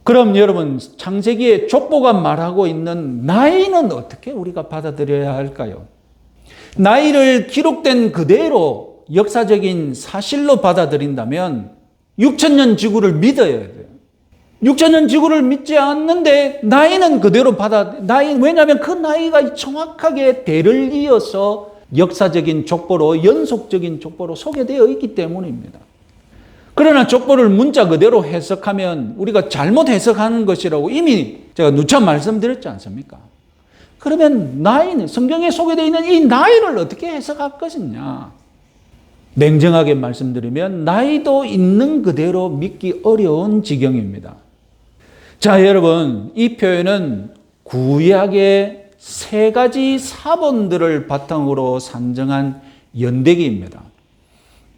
그럼 여러분, 창세기의 족보가 말하고 있는 나이는 어떻게 우리가 받아들여야 할까요? 나이를 기록된 그대로 역사적인 사실로 받아들인다면 6천년 지구를 믿어야 돼요. 6천년 지구를 믿지 않는데 나이는 그대로 왜냐하면 그 나이가 정확하게 대를 이어서 역사적인 족보로, 연속적인 족보로 소개되어 있기 때문입니다. 그러나 족보를 문자 그대로 해석하면 우리가 잘못 해석하는 것이라고 이미 제가 누차 말씀드렸지 않습니까? 그러면 나이는, 성경에 소개되어 있는 이 나이를 어떻게 해석할 것이냐? 냉정하게 말씀드리면 나이도 있는 그대로 믿기 어려운 지경입니다. 자, 여러분, 이 표현은 구약의 세 가지 사본들을 바탕으로 산정한 연대기입니다.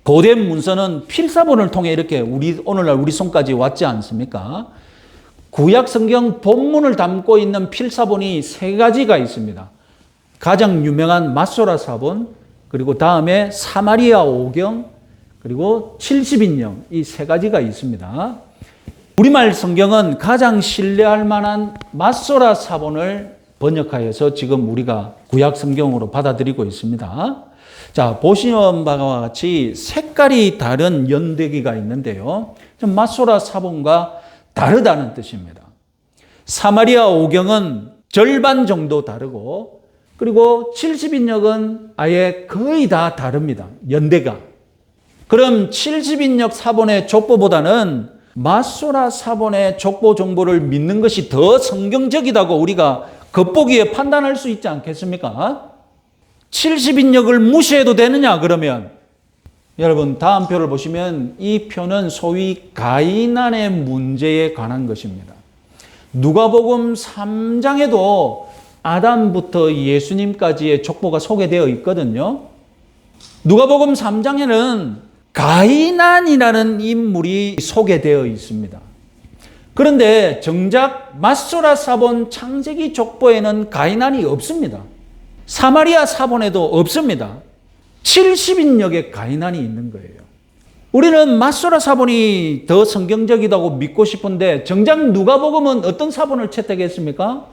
고대 문서는 필사본을 통해 이렇게 오늘날 우리 손까지 왔지 않습니까? 구약 성경 본문을 담고 있는 필사본이 세 가지가 있습니다. 가장 유명한 맛소라 사본, 그리고 다음에 사마리아 오경, 그리고 70인령, 이 세 가지가 있습니다. 우리말 성경은 가장 신뢰할 만한 맛소라 사본을 번역하여서 지금 우리가 구약 성경으로 받아들이고 있습니다. 자, 보시는 바와 같이 색깔이 다른 연대기가 있는데요. 맛소라 사본과 다르다는 뜻입니다. 사마리아 오경은 절반 정도 다르고, 그리고 70인역은 아예 거의 다 다릅니다. 연대가. 그럼 70인역 사본의 족보보다는 맛소라 사본의 족보 정보를 믿는 것이 더 성경적이라고 우리가 겉보기에 판단할 수 있지 않겠습니까? 70인역을 무시해도 되느냐 그러면 여러분 다음 표를 보시면 이 표는 소위 가이난의 문제에 관한 것입니다. 누가복음 3장에도 아담부터 예수님까지의 족보가 소개되어 있거든요. 누가복음 3장에는 가이난이라는 인물이 소개되어 있습니다. 그런데 정작 맛소라 사본 창세기 족보에는 가이난이 없습니다. 사마리아 사본에도 없습니다. 70인역에 가이난이 있는 거예요. 우리는 맛소라 사본이 더 성경적이라고 믿고 싶은데 정작 누가복음은 어떤 사본을 채택했습니까?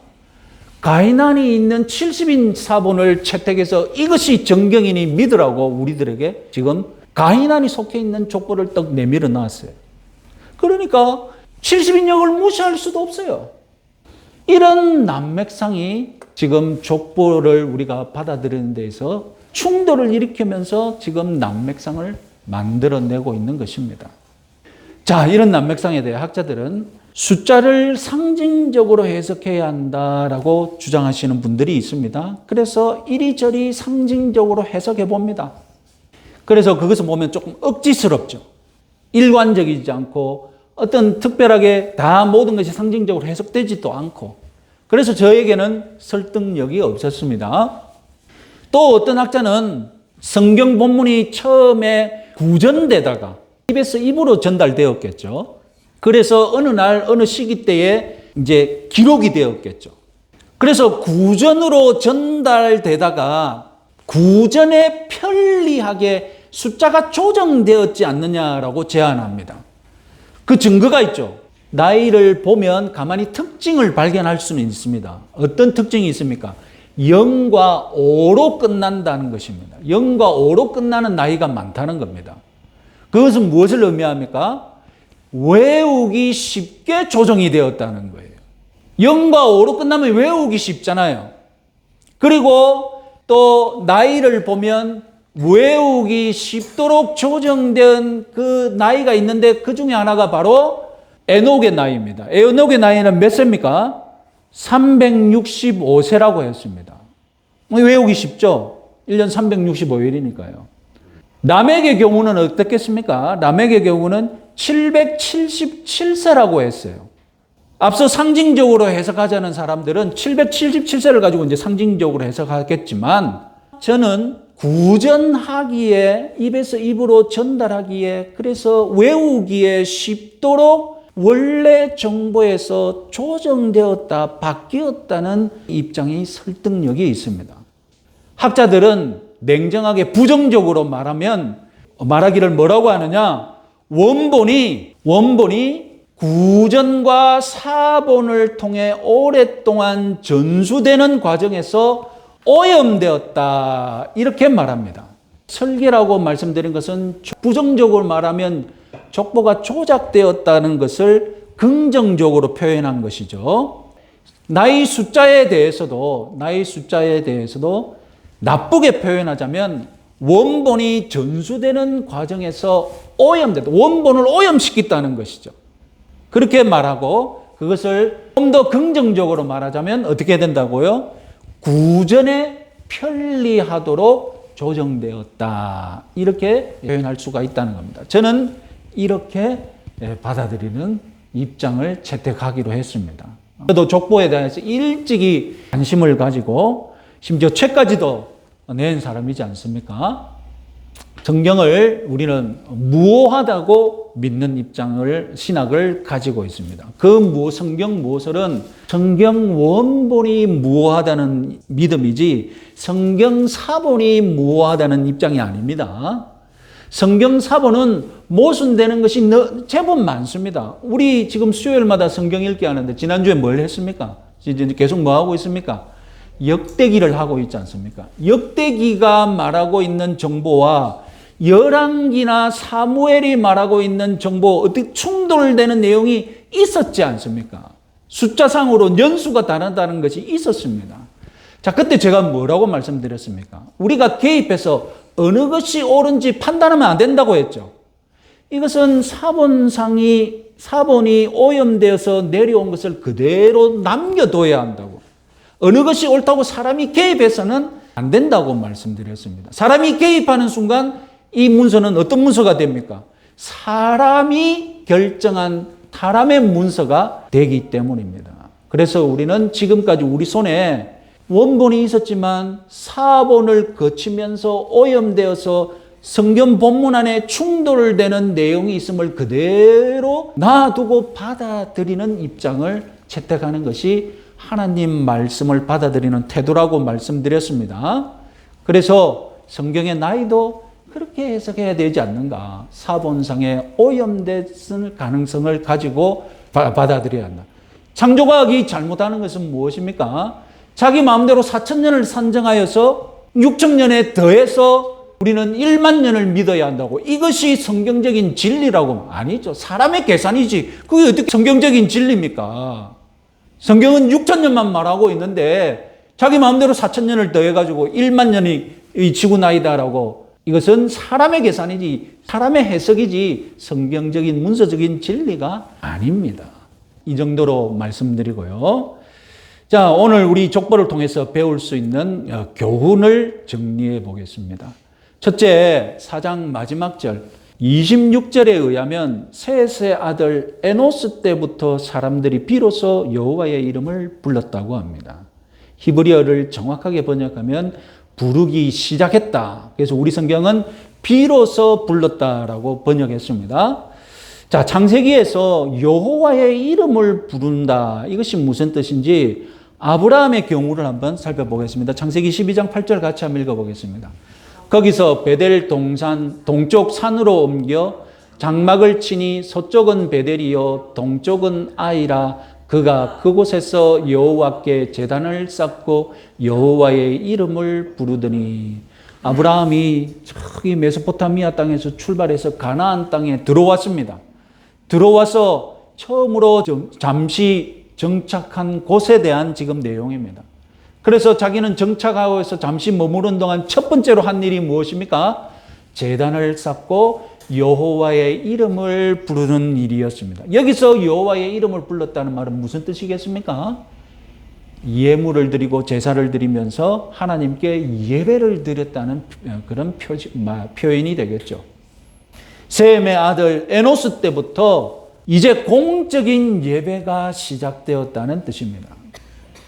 가이난이 있는 70인 사본을 채택해서 이것이 정경이니 믿으라고 우리들에게 지금 가이난이 속해 있는 족보를 떡 내밀어 놨어요. 그러니까 70인역을 무시할 수도 없어요. 이런 난맥상이 지금 족보를 우리가 받아들이는 데에서 충돌을 일으키면서 지금 난맥상을 만들어내고 있는 것입니다. 자, 이런 난맥상에 대해 학자들은 숫자를 상징적으로 해석해야 한다라고 주장하시는 분들이 있습니다. 그래서 이리저리 상징적으로 해석해 봅니다. 그래서 그것을 보면 조금 억지스럽죠. 일관적이지 않고 어떤 특별하게 다 모든 것이 상징적으로 해석되지도 않고, 그래서 저에게는 설득력이 없었습니다. 또 어떤 학자는 성경 본문이 처음에 구전되다가 입에서 입으로 전달되었겠죠. 그래서 어느 날 어느 시기 때에 이제 기록이 되었겠죠. 그래서 구전으로 전달되다가 구전에 편리하게 숫자가 조정되었지 않느냐라고 제안합니다. 그 증거가 있죠. 나이를 보면 가만히 특징을 발견할 수는 있습니다. 어떤 특징이 있습니까? 0과 5로 끝난다는 것입니다. 0과 5로 끝나는 나이가 많다는 겁니다. 그것은 무엇을 의미합니까? 외우기 쉽게 조정이 되었다는 거예요. 0과 5로 끝나면 외우기 쉽잖아요. 그리고 또 나이를 보면 외우기 쉽도록 조정된 그 나이가 있는데 그 중에 하나가 바로 에녹의 나이입니다. 에녹의 나이는 몇 세입니까? 365세라고 했습니다. 외우기 쉽죠? 1년 365일이니까요. 라멕의 경우는 어떻겠습니까? 라멕의 경우는 777세라고 했어요. 앞서 상징적으로 해석하자는 사람들은 777세를 가지고 이제 상징적으로 해석하겠지만 저는 구전하기에 입에서 입으로 전달하기에 그래서 외우기에 쉽도록 원래 정보에서 조정되었다, 바뀌었다는 입장이 설득력이 있습니다. 학자들은 냉정하게 부정적으로 말하기를 뭐라고 하느냐? 원본이 구전과 사본을 통해 오랫동안 전수되는 과정에서 오염되었다. 이렇게 말합니다. 설계라고 말씀드린 것은 부정적으로 말하면 족보가 조작되었다는 것을 긍정적으로 표현한 것이죠. 나의 숫자에 대해서도 나쁘게 표현하자면 원본이 전수되는 과정에서 오염됐다. 원본을 오염시켰다는 것이죠. 그렇게 말하고 그것을 좀 더 긍정적으로 말하자면 어떻게 된다고요? 구전에 편리하도록 조정되었다. 이렇게 표현할 수가 있다는 겁니다. 저는 이렇게 받아들이는 입장을 채택하기로 했습니다. 저도 족보에 대해서 일찍이 관심을 가지고 심지어 책까지도 낸 사람이지 않습니까? 성경을 우리는 무오하다고 믿는 신학을 가지고 있습니다. 그 성경 무오설은 성경 원본이 무오하다는 믿음이지 성경 사본이 무오하다는 입장이 아닙니다. 성경 사본은 모순되는 것이 제법 많습니다. 우리 지금 수요일마다 성경 읽기 하는데 지난주에 뭘 했습니까? 계속 뭐 하고 있습니까? 역대기를 하고 있지 않습니까? 역대기가 말하고 있는 정보와 열왕기나 사무엘이 말하고 있는 정보 어떻게 충돌되는 내용이 있었지 않습니까? 숫자상으로 연수가 다르다는 것이 있었습니다. 자, 그때 제가 뭐라고 말씀드렸습니까? 우리가 개입해서 어느 것이 옳은지 판단하면 안 된다고 했죠. 이것은 사본이 오염되어서 내려온 것을 그대로 남겨둬야 한다고. 어느 것이 옳다고 사람이 개입해서는 안 된다고 말씀드렸습니다. 사람이 개입하는 순간 이 문서는 어떤 문서가 됩니까? 사람이 결정한 사람의 문서가 되기 때문입니다. 그래서 우리는 지금까지 우리 손에 원본이 있었지만 사본을 거치면서 오염되어서 성경 본문 안에 충돌되는 내용이 있음을 그대로 놔두고 받아들이는 입장을 채택하는 것이 하나님 말씀을 받아들이는 태도라고 말씀드렸습니다. 그래서 성경의 나이도 그렇게 해석해야 되지 않는가. 사본상의 오염됐을 가능성을 가지고 받아들여야 한다. 창조과학이 잘못하는 것은 무엇입니까? 자기 마음대로 4,000년을 산정하여서 6,000년에 더해서 우리는 1만 년을 믿어야 한다고. 이것이 성경적인 진리라고. 아니죠. 사람의 계산이지. 그게 어떻게 성경적인 진리입니까? 성경은 6,000년만 말하고 있는데 자기 마음대로 4,000년을 더해가지고 1만 년이 이 지구 나이다라고. 이것은 사람의 계산이지 사람의 해석이지 성경적인 문서적인 진리가 아닙니다. 이 정도로 말씀드리고요. 자, 오늘 우리 족보를 통해서 배울 수 있는 교훈을 정리해 보겠습니다. 첫째, 4장 마지막 절 26절에 의하면 셋의 아들 에노스 때부터 사람들이 비로소 여호와의 이름을 불렀다고 합니다. 히브리어를 정확하게 번역하면 부르기 시작했다. 그래서 우리 성경은 비로소 불렀다라고 번역했습니다. 자, 창세기에서 여호와의 이름을 부른다. 이것이 무슨 뜻인지 아브라함의 경우를 한번 살펴보겠습니다. 창세기 12장 8절 같이 한번 읽어보겠습니다. 거기서 베델 동쪽 산으로 옮겨 장막을 치니 서쪽은 베델이요 동쪽은 아이라. 그가 그곳에서 여호와께 제단을 쌓고 여호와의 이름을 부르더니 아브라함이 저기 메소포타미아 땅에서 출발해서 가나안 땅에 들어왔습니다. 들어와서 처음으로 잠시 정착한 곳에 대한 지금 내용입니다. 그래서 자기는 정착하고서 잠시 머무른 동안 첫 번째로 한 일이 무엇입니까? 제단을 쌓고 여호와의 이름을 부르는 일이었습니다. 여기서 여호와의 이름을 불렀다는 말은 무슨 뜻이겠습니까? 예물을 드리고 제사를 드리면서 하나님께 예배를 드렸다는 그런 표현이 되겠죠. 셈의 아들 에노스 때부터 이제 공적인 예배가 시작되었다는 뜻입니다.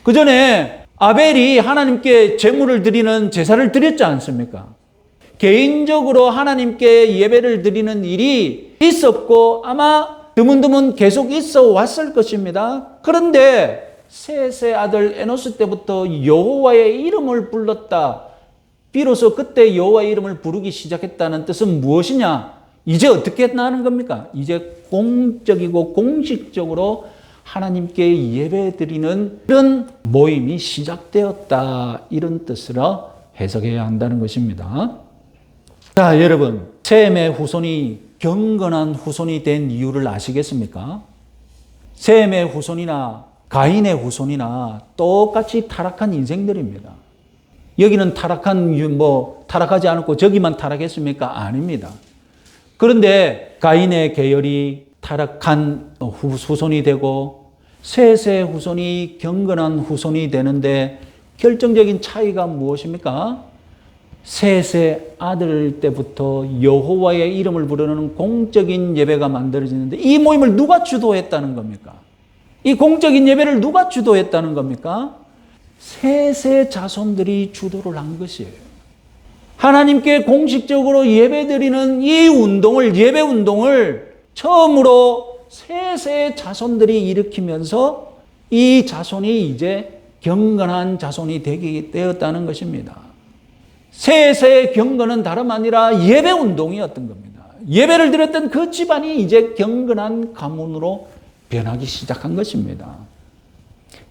그 전에 아벨이 하나님께 제물을 드리는 제사를 드렸지 않습니까? 개인적으로 하나님께 예배를 드리는 일이 있었고 아마 드문드문 계속 있어 왔을 것입니다. 그런데 셋의 아들 에노스 때부터 여호와의 이름을 불렀다. 비로소 그때 여호와의 이름을 부르기 시작했다는 뜻은 무엇이냐? 이제 어떻게 나는 겁니까? 이제 공적이고 공식적으로 하나님께 예배드리는 이런 모임이 시작되었다. 이런 뜻으로 해석해야 한다는 것입니다. 자, 여러분, 셈의 후손이 경건한 후손이 된 이유를 아시겠습니까? 셈의 후손이나 가인의 후손이나 똑같이 타락한 인생들입니다. 여기는 타락하지 않고 저기만 타락했습니까? 아닙니다. 그런데 가인의 계열이 타락한 후손이 되고 셋의 후손이 경건한 후손이 되는데 결정적인 차이가 무엇입니까? 셋의 아들 때부터 여호와의 이름을 부르는 공적인 예배가 만들어지는데 이 모임을 누가 주도했다는 겁니까? 이 공적인 예배를 누가 주도했다는 겁니까? 셋의 자손들이 주도를 한 것이에요. 하나님께 공식적으로 예배드리는 이 운동을, 예배 운동을 처음으로 셋의 자손들이 일으키면서 이 자손이 이제 경건한 자손이 되었다는 것입니다. 셋의 경건은 다름 아니라 예배 운동이었던 겁니다. 예배를 드렸던 그 집안이 이제 경건한 가문으로 변하기 시작한 것입니다.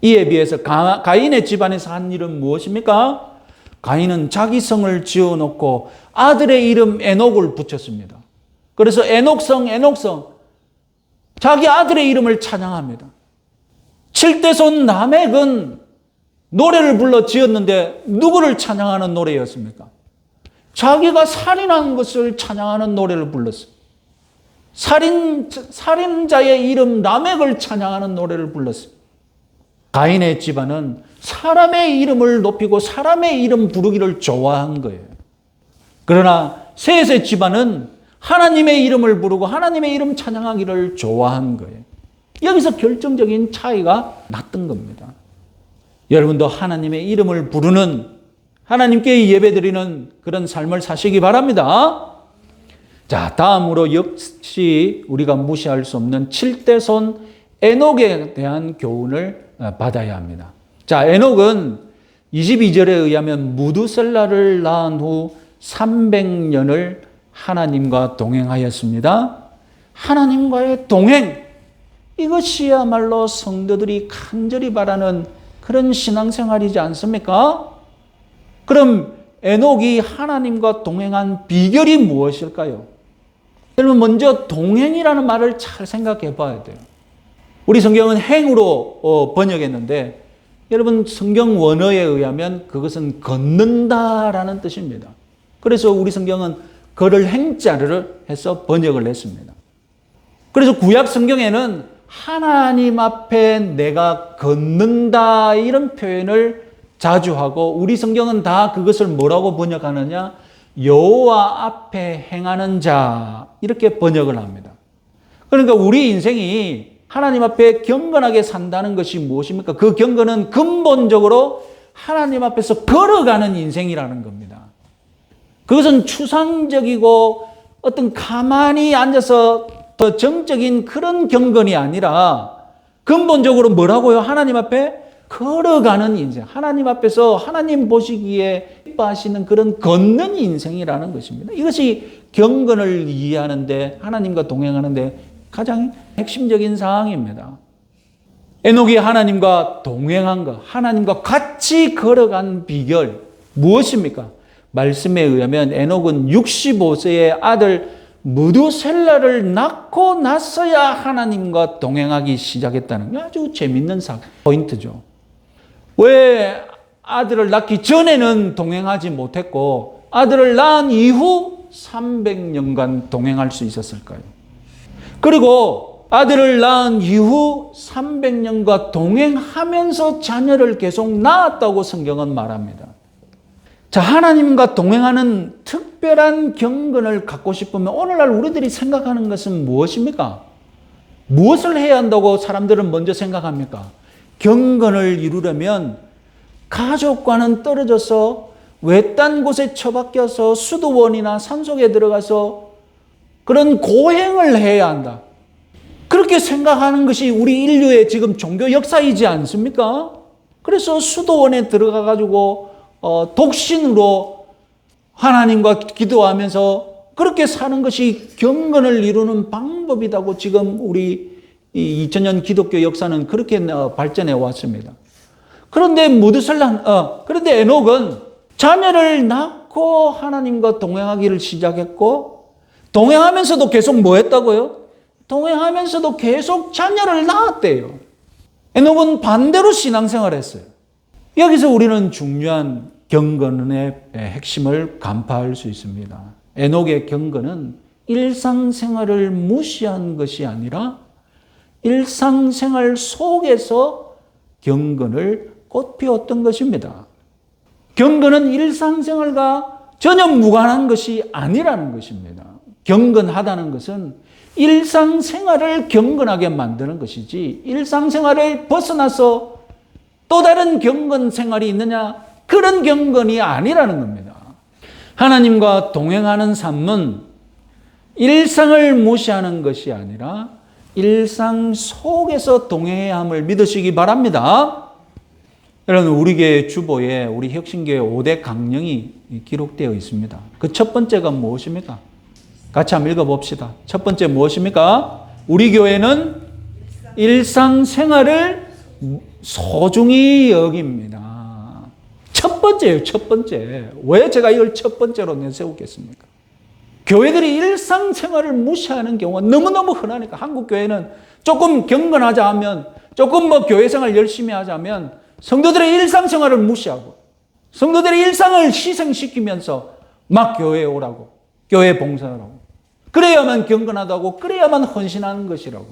이에 비해서 가인의 집안에서 한 일은 무엇입니까? 가인은 자기 성을 지어놓고 아들의 이름 에녹을 붙였습니다. 그래서 에녹성 자기 아들의 이름을 찬양합니다. 7대손 라멕은 노래를 불러 지었는데 누구를 찬양하는 노래였습니까? 자기가 살인한 것을 찬양하는 노래를 불렀어요. 살인자의 이름 라멕을 찬양하는 노래를 불렀어요. 가인의 집안은 사람의 이름을 높이고 사람의 이름 부르기를 좋아한 거예요. 그러나 셋의 집안은 하나님의 이름을 부르고 하나님의 이름 찬양하기를 좋아한 거예요. 여기서 결정적인 차이가 났던 겁니다. 여러분도 하나님의 이름을 부르는, 하나님께 예배드리는 그런 삶을 사시기 바랍니다. 자, 다음으로 역시 우리가 무시할 수 없는 7대손 에녹에 대한 교훈을 받아야 합니다. 자, 에녹은 22절에 의하면 무두셀라를 낳은 후 300년을 하나님과 동행하였습니다. 하나님과의 동행, 이것이야말로 성도들이 간절히 바라는 그런 신앙생활이지 않습니까? 그럼 에녹이 하나님과 동행한 비결이 무엇일까요? 여러분, 먼저 동행이라는 말을 잘 생각해 봐야 돼요. 우리 성경은 행으로 번역했는데 여러분, 성경 원어에 의하면 그것은 걷는다라는 뜻입니다. 그래서 우리 성경은 걸을 행자를 해서 번역을 했습니다. 그래서 구약 성경에는 하나님 앞에 내가 걷는다 이런 표현을 자주 하고 우리 성경은 다 그것을 뭐라고 번역하느냐? 여호와 앞에 행하는 자 이렇게 번역을 합니다. 그러니까 우리 인생이 하나님 앞에 경건하게 산다는 것이 무엇입니까? 그 경건은 근본적으로 하나님 앞에서 걸어가는 인생이라는 겁니다. 그것은 추상적이고 어떤 가만히 앉아서 더 정적인 그런 경건이 아니라 근본적으로 뭐라고요? 하나님 앞에 걸어가는 인생. 하나님 앞에서 하나님 보시기에 기뻐하시는 그런 걷는 인생이라는 것입니다. 이것이 경건을 이해하는데 하나님과 동행하는데 가장 핵심적인 사항입니다. 에녹이 하나님과 동행한 것, 하나님과 같이 걸어간 비결 무엇입니까? 말씀에 의하면 에녹은 65세의 아들 무두셀라를 낳고 나서야 하나님과 동행하기 시작했다는 게 아주 재밌는 포인트죠. 왜 아들을 낳기 전에는 동행하지 못했고 아들을 낳은 이후 300년간 동행할 수 있었을까요? 그리고 아들을 낳은 이후 300년과 동행하면서 자녀를 계속 낳았다고 성경은 말합니다. 자, 하나님과 동행하는 특별한 경건을 갖고 싶으면 오늘날 우리들이 생각하는 것은 무엇입니까? 무엇을 해야 한다고 사람들은 먼저 생각합니까? 경건을 이루려면 가족과는 떨어져서 외딴 곳에 처박혀서 수도원이나 산속에 들어가서 그런 고행을 해야 한다. 그렇게 생각하는 것이 우리 인류의 지금 종교 역사이지 않습니까? 그래서 수도원에 들어가 가지고 독신으로 하나님과 기도하면서 그렇게 사는 것이 경건을 이루는 방법이라고 지금 우리 2000년 기독교 역사는 그렇게 발전해 왔습니다. 그런데 그런데 에녹은 자녀를 낳고 하나님과 동행하기를 시작했고, 동행하면서도 계속 뭐 했다고요? 동행하면서도 계속 자녀를 낳았대요. 에녹은 반대로 신앙생활을 했어요. 여기서 우리는 중요한 경건의 핵심을 간파할 수 있습니다. 에녹의 경건은 일상생활을 무시한 것이 아니라 일상생활 속에서 경건을 꽃피웠던 것입니다. 경건은 일상생활과 전혀 무관한 것이 아니라는 것입니다. 경건하다는 것은 일상생활을 경건하게 만드는 것이지, 일상생활을 벗어나서 또 다른 경건생활이 있느냐, 그런 경건이 아니라는 겁니다. 하나님과 동행하는 삶은 일상을 무시하는 것이 아니라 일상 속에서 동행해야 함을 믿으시기 바랍니다. 여러분, 우리 교회 주보에 우리 혁신교회 5대 강령이 기록되어 있습니다. 그 첫 번째가 무엇입니까? 같이 한번 읽어봅시다. 첫 번째 무엇입니까? 우리 교회는 일상생활을 소중히 여깁니다. 첫 번째예요, 첫 번째. 왜 제가 이걸 첫 번째로 내세우겠습니까? 교회들이 일상생활을 무시하는 경우가 너무너무 흔하니까. 한국 교회는 조금 경건하자 하면, 조금 교회생활 열심히 하자면 성도들의 일상생활을 무시하고 성도들의 일상을 희생시키면서 막 교회에 오라고, 교회 봉사하라고, 그래야만 경건하다고, 그래야만 헌신하는 것이라고.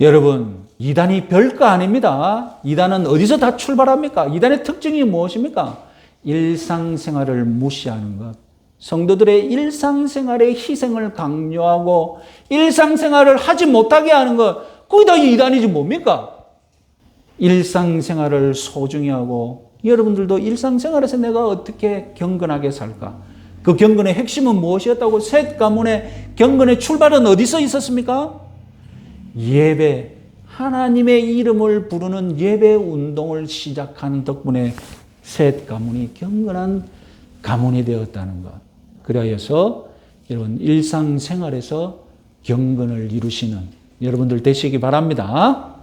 여러분, 이단이 별거 아닙니다. 이단은 어디서 다 출발합니까? 이단의 특징이 무엇입니까? 일상생활을 무시하는 것. 성도들의 일상생활의 희생을 강요하고 일상생활을 하지 못하게 하는 것, 그게 다 이단이지 뭡니까? 일상생활을 소중히 하고, 여러분들도 일상생활에서 내가 어떻게 경건하게 살까? 그 경건의 핵심은 무엇이었다고? 셋 가문의 경건의 출발은 어디서 있었습니까? 예배, 하나님의 이름을 부르는 예배 운동을 시작한 덕분에 셋 가문이 경건한 가문이 되었다는 것. 그래서 여러분, 일상생활에서 경건을 이루시는 여러분들 되시기 바랍니다.